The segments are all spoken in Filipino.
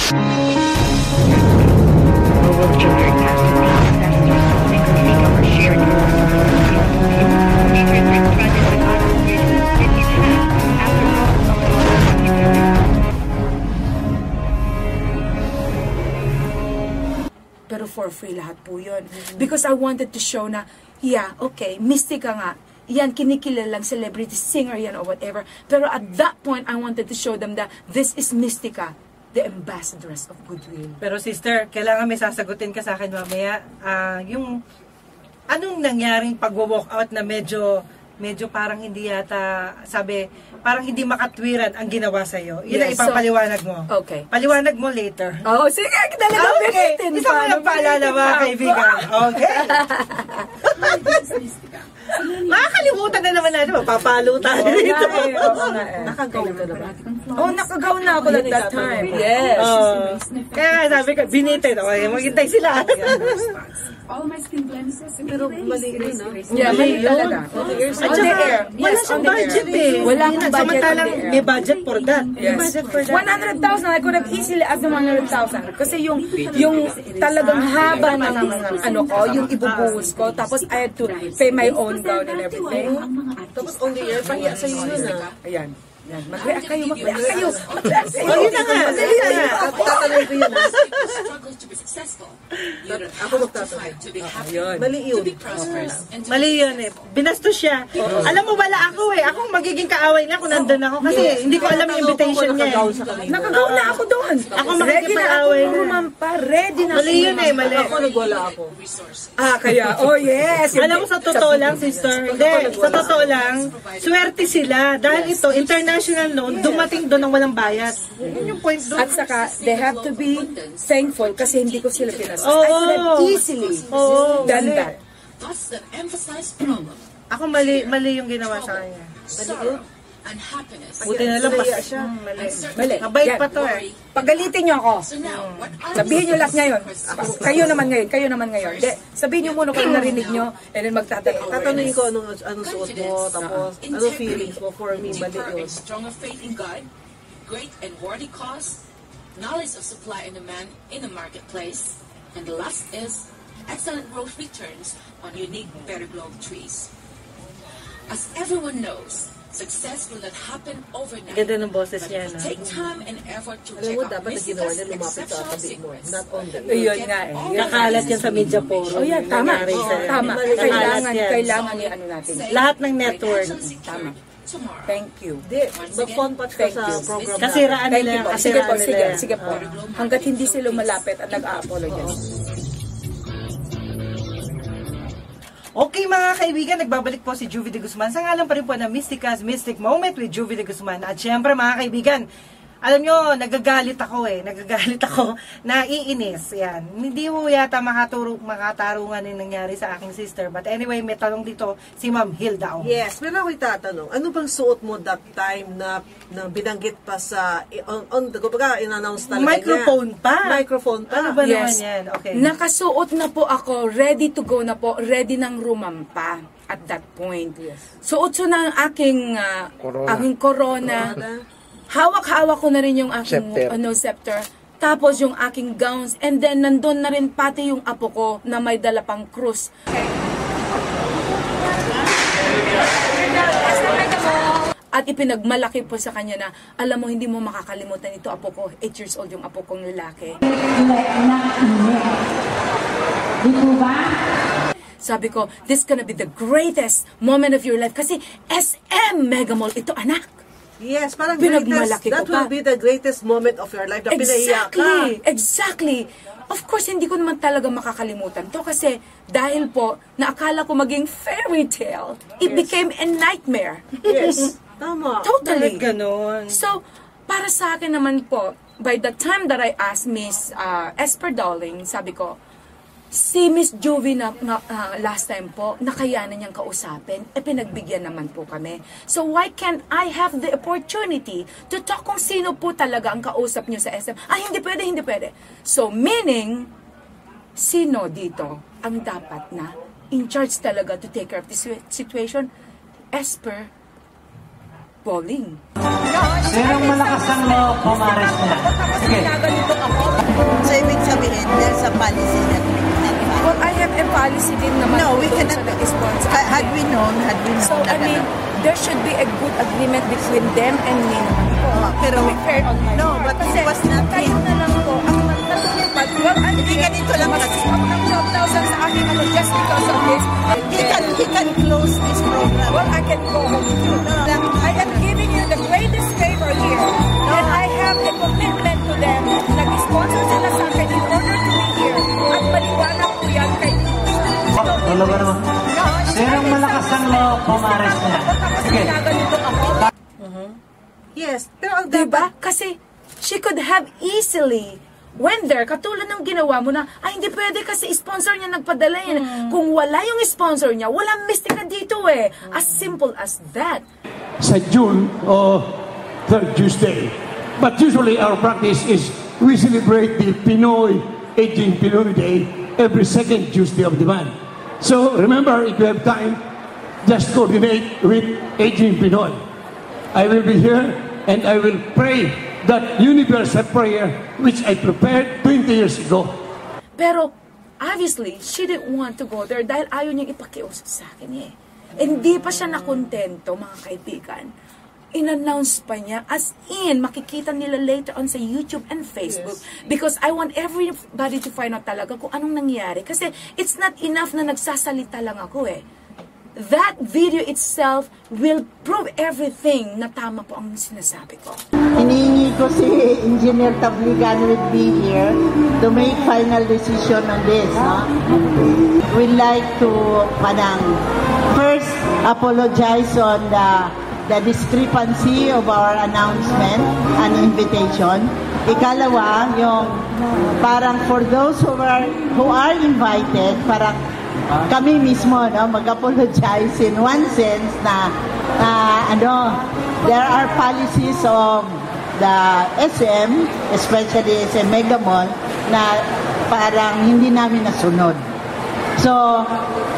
Pero for free lahat po yun. Because I wanted to show na, yeah, okay, Mystica nga. Yan, kinikilalang celebrity singer yan or whatever. Pero at that point, I wanted to show them that this is Mystica, the ambassadress of goodwill. Pero sister, kailangan may sasagutin ka sa akin mamaya. Yung, anong nangyaring pag-walk out na medyo parang hindi yata, parang hindi makatwiran ang ginawa sa'yo. Yun ang ipapaliwanag mo. Okay. Paliwanag mo later. Oh, sige, talaga. Okay. Isa mo lang paalala mga kaibigan. Okay. Makakalimutan na naman natin. Mapapalo tayo dito. Nakagaw na ba? Oh, nakagaw na ako at that time. Yes. Kaya sabi ko, binitin. Okay, maghintay sila. All my skin blemises. Pero mali rin, no? Yeah, mali talaga. At saka, wala siyang budget eh. Wala akong budget. Samantalang may budget for that. Yes. 100,000. I could have easily asked them 100,000. Kasi yung talagang haba ng ano ko, yung ibubuhos ko. Tapos I had to pay my own gown and everything. Tapos only year, pahiya sa iyo yun Ayan. Mag-react kayo. Oh, yun na nga. Tatanong ko yun. Ako magtatanong. Mali yun. Mali yun eh. Binastos siya. Alam mo wala ako eh. Ako magiging kaaway na kung nandun ako. Kasi hindi ko alam yung invitation niya eh. Nakagaw na ako doon. Ako makikipag-away na. Ready na. Mali yun eh. Mali. Ako nagwala ako. Kaya. Oh yes. Alam mo sa totoo lang sister. Hindi. Sa totoo lang. Swerte sila. Dahil ito, international loan, dumating doon ng walang bayad. Yun yung point doon. At saka, they have to be thankful kasi hindi ko sila pinasas. I could have easily done that. Ako mali yung ginawa sa kanya. Buti na lang siya. Mali. Mabait pa to eh. Pagalitin niyo ako. Sabihin niyo lahat ngayon. Kayo naman ngayon. Sabihin niyo muna kung narinig niyo and then magtatanong. Tatanungin ko anong suot mo, tapos anong feelings mo. For me, mali yun. Stronger faith in God, great and worthy cause, knowledge of supply and demand in the marketplace, and the last is excellent growth returns on unique Better Globe trees. As everyone knows, success will not happen overnight. Ganda ng boses niya, no? Take time and effort to Alam check mo, out dapat na ginawa niya lumapit sa exceptional tabi mo. secrets. Not on the Yun nga eh. Kakalat yan sa media forum. Oh yeah, tama. Tama. Kakalat yan. Kailangan ni ano natin. Lahat ng network. Tama. Thank you. Mag-phone pat ka sa program na. Kasiraan Thank nila you yan. po. Sige po, Kasiraan nila yan. sige po. Hanggat hindi sila malapit at nag-a-apologize. Okay mga kaibigan, nagbabalik po si Juvie de Guzman sa ngalan pa rin po ng Mystica's Mystic Moment with Juvie de Guzman. At syempre mga kaibigan, alam nyo, nagagalit ako, naiinis. Yan. Hindi mo yata makatarungan yung nangyari sa aking sister. But anyway, may tanong dito si Ma'am Hilda. Yes, pero ako itatanong, ano bang suot mo that time na binanggit pa sa, kumbaga, in-announce talaga Microphone niya? pa? Microphone pa? Ano ba naman Yes. yan? Okay. Nakasuot na po ako, ready to go na po, ready ng rumampa at that point. Yes. Suot na ang aking corona. Hawak-hawak ko na rin yung aking scepter. Tapos yung aking gowns. And then nandun na rin pati yung apo ko na may dala pang krus. At ipinagmalaki po sa kanya na, alam mo, hindi mo makakalimutan ito, apo ko. 8 years old yung apo kong lalaki. Sabi ko, this gonna be the greatest moment of your life. Kasi SM Mega Mall ito, anak. Yes, parang Pinagmalaki that ko pa. will be the greatest moment of your life. Na pinaiyak ka. Exactly. Of course, hindi ko naman talaga makakalimutan to kasi dahil po, naakala ko maging fairy tale, it became a nightmare. Yes. Tama. Totally. Ganon. So, para sa akin naman po, by the time that I asked Miss Esper Darling, sabi ko, si Miss Juvie na last time po, nakayanan niyang kausapin, pinagbigyan naman po kami. So why can't I have the opportunity to talk kung sino po talaga ang kausap niyo sa SM? Hindi pwede. So meaning, sino dito ang dapat na in charge talaga to take care of this situation? Esper Bowling. Sinong malakas ang loob, pumares na? Sige. Ganito ako. policy din naman No, po we doon cannot. sa nag-sponsor. Had we known So, na I mean, gano'n. there should be a good agreement between them and me naman po. Pero, To be fair on my no, part. but Kasi it was not kayo him. na lang po ang natutupad. Well, Hindi ganito lang kasi. ako ng 12,000 sa akin ano, just because of this. He can close this program. Well, I can go home too. I am giving you the greatest favor here. And I have a commitment to them. Nag-sponsor sila sa akin in order to be here. At maliwanag ko yan kay Wala ba naman? Sinong malakas ang loob, pumares niya? Sige. Yes. Pero ang Diba? Kasi she could have easily went there, katulad ng ginawa mo na, ay hindi pwede kasi sponsor niya nagpadala yan. Kung wala yung sponsor niya, walang mistika dito eh. As simple as that. Sa June o third Tuesday. But usually our practice is we celebrate the Pinoy Aging Pinoy Day every second Tuesday of the month. So remember, if you have time, just coordinate with Aging Pinoy. I will be here and I will pray that universal prayer which I prepared 20 years ago. Pero, obviously, she didn't want to go there dahil ayaw niyang ipakiusap sa akin eh. Hindi pa siya nakontento, mga kaibigan. In-announce pa niya, as in, makikita nila later on sa YouTube and Facebook. Yes. Because I want everybody to find out talaga kung anong nangyari. Kasi it's not enough na nagsasalita lang ako eh. That video itself will prove everything na tama po ang sinasabi ko. Hinihingi ko si Engineer Tabligan will be here to make final decision on this. No? We'd like to first apologize on the discrepancy of our announcement and invitation. Ikalawa, yung parang for those who are invited, parang kami mismo mag-apologize in one sense na there are policies of the SM, especially sa Mega Mall, na parang hindi namin nasunod. So,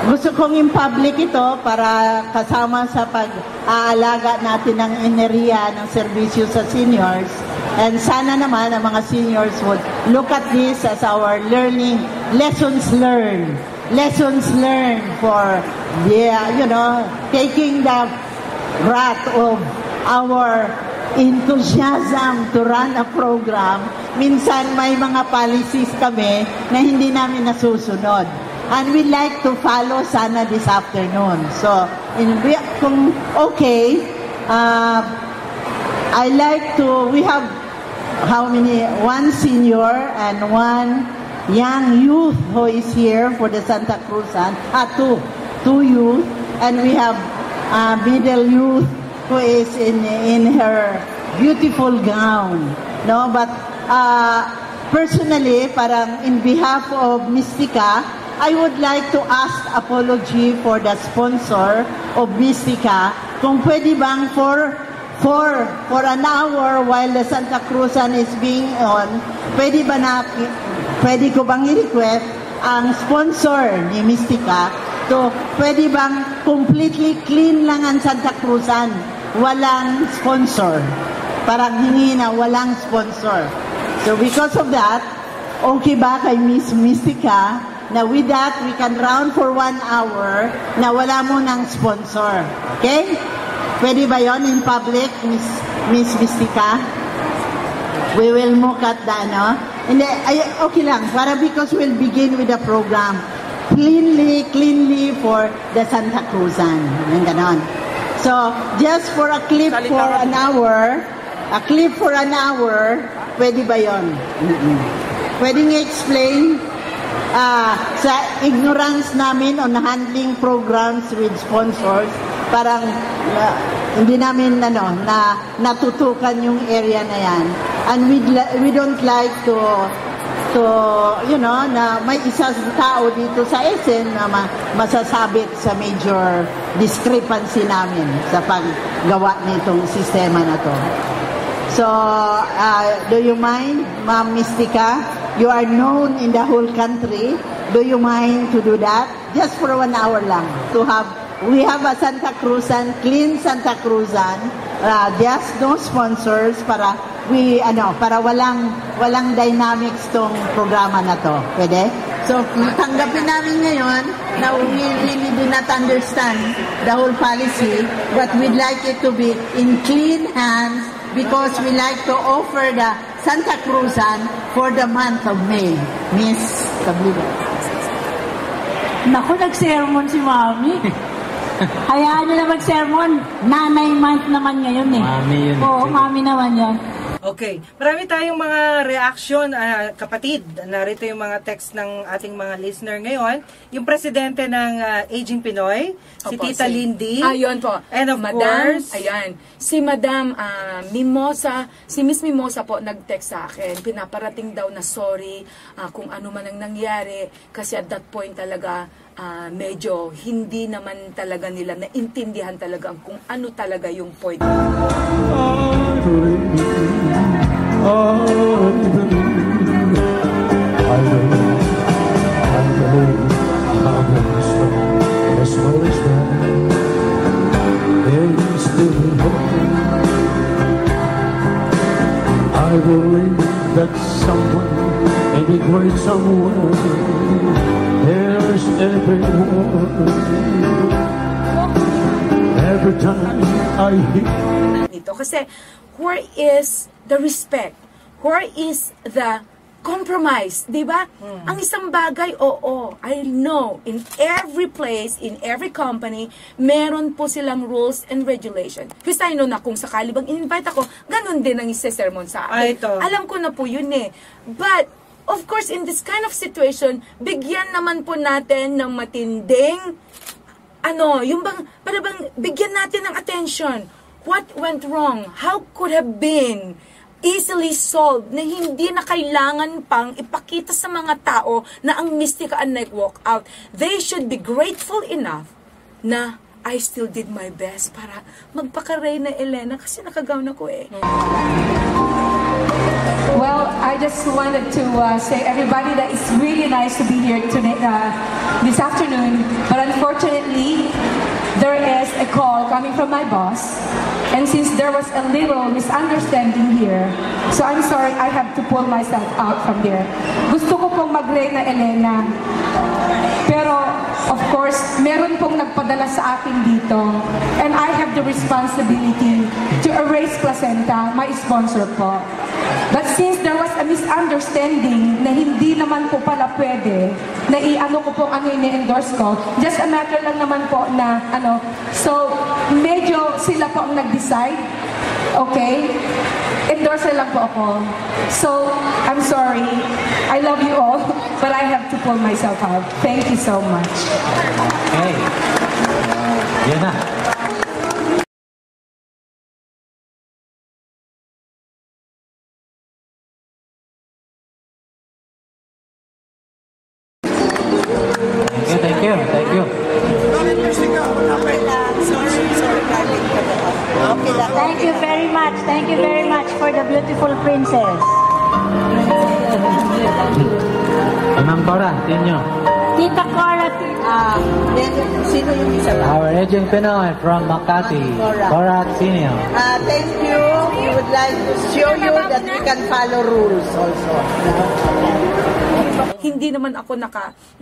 gusto kong in-public ito para kasama sa pag-aalaga natin ng enerhiya ng serbisyo sa seniors. And sana naman ang mga seniors would look at this as our lessons learned for taking the wrath of our enthusiasm to run a program. Minsan may mga policies kami na hindi namin nasusunod. And we'd like to follow sana this afternoon. So, kung okay, we have how many? One senior and one young youth who is here for the Santa Cruzan. Two youth, and we have middle youth who is in her beautiful gown. No, but personally, parang in behalf of Mystica, I would like to ask apology for the sponsor of Mystica. Kung pwede bang for an hour while the Santa Cruzan is being on, pwede ko bang i-request ang sponsor ni Mystica to pwede bang completely clean lang ang Santa Cruzan, walang sponsor. Parang hingi na walang sponsor. So because of that, okay ba kay Miss Mystica na with that, we can round for 1 hour na wala mo ng sponsor. Okay? Pwede ba yon in public, Miss Mystica? We will look at the, Hindi, okay lang. Para because we'll begin with the program. Cleanly for the Santa Cruzan. Yung ganon. So, just for a clip for an hour, pwede ba yon? Pwede nga explain sa ignorance namin on handling programs with sponsors, parang hindi namin natutukan yung area na yan. And we don't like to na may isang tao dito sa SM na masasabit sa major discrepancy namin sa paggawa nitong sistema na to. So, do you mind, Ma'am Mystica? You are known in the whole country. Do you mind to do that? Just for 1 hour lang. We have a Santa Cruzan, clean Santa Cruzan. Just no sponsors para walang dynamics tong programa na to. Pwede? So, tanggapin namin ngayon na we really do not understand the whole policy, but we'd like it to be in clean hands because we like to offer the Santa Cruzan for the month of May. Miss Tabliga. Naku, nag-sermon si Mami. Hayaan nyo na mag-sermon. Nanay month naman ngayon eh. Mami yun. Oo, Mami naman yan. Okay. Marami tayong mga reaction, kapatid. Narito yung mga text ng ating mga listener ngayon. Yung presidente ng Aging Pinoy, si Tita Lindy. Ayun po. And of Madam, course, ayan, si Madam Mimosa, si Miss Mimosa po nag-text sa akin. Pinaparating daw na sorry kung ano man ang nangyari. Kasi at that point talaga, medyo hindi naman talaga nila naintindihan talaga kung ano talaga yung point. I believe that someone, maybe great someone, there's everyone. Every time I hear Nito kasi where is the respect? Where is the compromise, 'di ba? Ang isang bagay, oo, I know in every place, in every company, meron po silang rules and regulation. Kasi I know na kung sakali bang in-invite ako, ganun din ang isa-sermon sa akin. Alam ko na po yun eh. But of course, in this kind of situation, bigyan naman po natin ng matinding yung bang, para bang bigyan natin ng attention. What went wrong? How could have been easily solved na hindi na kailangan pang ipakita sa mga tao na ang Mystica ang nag-walk out. They should be grateful enough na I still did my best para magpaka-Reyna Elena kasi nakagawn ako eh. Well, I just wanted to say everybody that it's really nice to be here today, this afternoon, but unfortunately, there is a call coming from my boss, and since there was a little misunderstanding here, so I'm sorry, I have to pull myself out from there. Gusto ko pong mag-Reyna Elena, pero of course, meron pong nagpadala sa akin dito, and I have the responsibility to erase placenta, my sponsor po. But since there was a misunderstanding na hindi naman po pala pwede na i-ano ko pong ano ini-endorse ko, just a matter lang naman po na so medyo sila po ang nag-decide, okay? Endorser lang po ako. So, I'm sorry. I love you all, but I have to pull myself out. Thank you so much. Okay. Yan na. Thank you. Thank you very much. Thank you very much for the beautiful princess. Ma'am Cora, tinyo. Tita Cora, sino yung isa ba? Our Aging Pinoy from Makati, Cora Tinyo. Thank you. We would like to show you that we can follow rules also. Hindi naman ako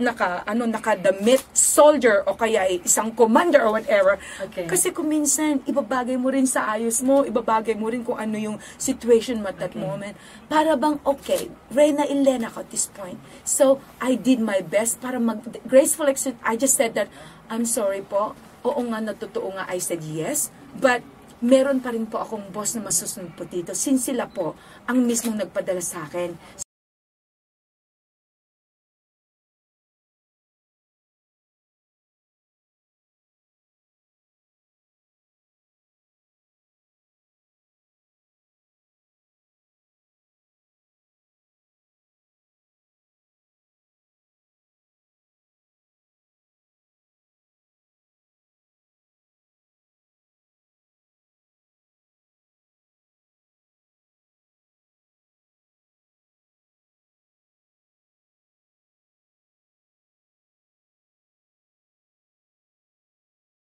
nakadamit soldier o kaya isang commander or whatever. Okay. Kasi kung minsan, ibabagay mo rin sa ayos mo, ibabagay mo rin kung ano yung situation mo at that moment. Para bang, okay, Reyna Elena ako at this point. So, I did my best para graceful exit. I just said that, I'm sorry po. Oo nga, natotoo nga, I said yes. But, meron pa rin po akong boss na masusunod po dito. Since sila po, ang mismong nagpadala sa akin.